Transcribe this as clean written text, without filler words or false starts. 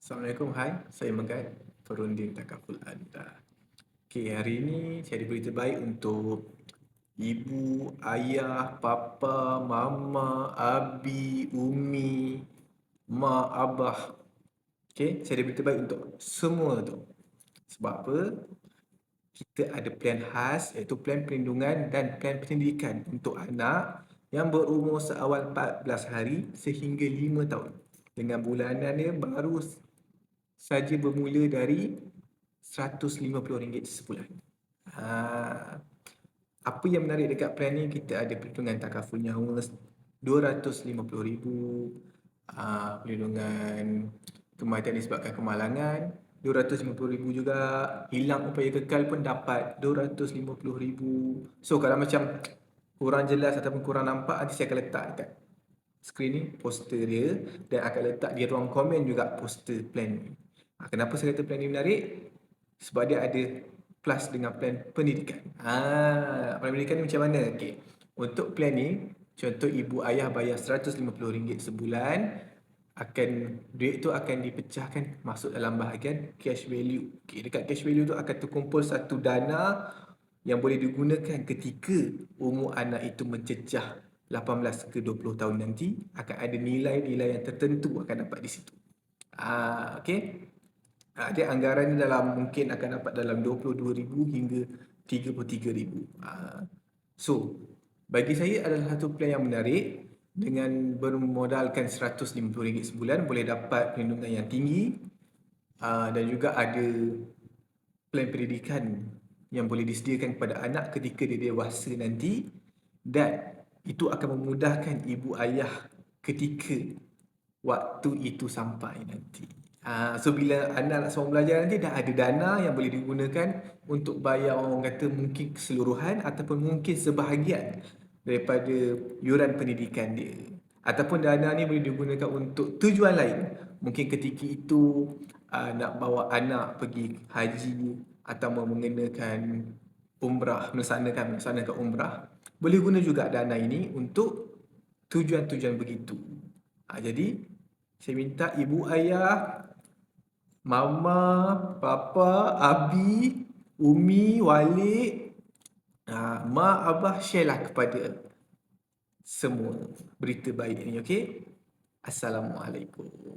Assalamualaikum, hai. Saya Megat, Perunding Takaful Anda. Okey, hari ini saya ada berita baik untuk ibu, ayah, papa, mama, abi, umi, mak, abah. Okey, saya ada berita baik untuk semua tu. Sebab apa? Kita ada plan khas iaitu plan perlindungan dan plan pendidikan untuk anak yang berumur seawal 14 hari sehingga 5 tahun. Dengan bulanan dia baru saja bermula dari RM150 sebulan. Ha, apa yang menarik dekat plan ni, kita ada perlindungan takaful nyawa RM250,000, perlindungan kematian disebabkan kemalangan RM250,000 juga, hilang upaya kekal pun dapat RM250,000. So kalau macam kurang jelas ataupun kurang nampak, nanti saya akan letak dekat skrin ni poster dia, dan akan letak di ruang komen juga poster plan ni. Kenapa saya kata plan ni menarik? Sebab dia ada plus dengan plan pendidikan. Plan pendidikan ni macam mana? Okay. Untuk plan ni, contoh ibu ayah bayar RM150 sebulan, duit tu akan dipecahkan masuk dalam bahagian cash value. Okay, dekat cash value tu akan terkumpul satu dana yang boleh digunakan ketika umur anak itu mencecah 18 ke 20 tahun nanti. Akan ada nilai-nilai yang tertentu akan dapat di situ. Okay. Dia anggaran mungkin akan dapat dalam RM22,000 hingga RM33,000. So, bagi saya adalah satu plan yang menarik. Dengan bermodalkan RM150 sebulan boleh dapat perlindungan yang tinggi, dan juga ada plan pendidikan yang boleh disediakan kepada anak ketika dia dewasa nanti, dan itu akan memudahkan ibu ayah ketika waktu itu sampai nanti. So bila anak nak sambung belajar nanti, dah ada dana yang boleh digunakan untuk bayar, orang kata mungkin keseluruhan ataupun mungkin sebahagian daripada yuran pendidikan dia. Ataupun dana ni boleh digunakan untuk tujuan lain. Mungkin ketika itu nak bawa anak pergi haji atau mengenakan umrah, melaksanakan umrah. Boleh guna juga dana ini untuk tujuan-tujuan begitu. Jadi saya minta ibu ayah, mama, papa, abi, umi, walik, mak, abah, share lah kepada semua berita baik ini, okey? Assalamualaikum.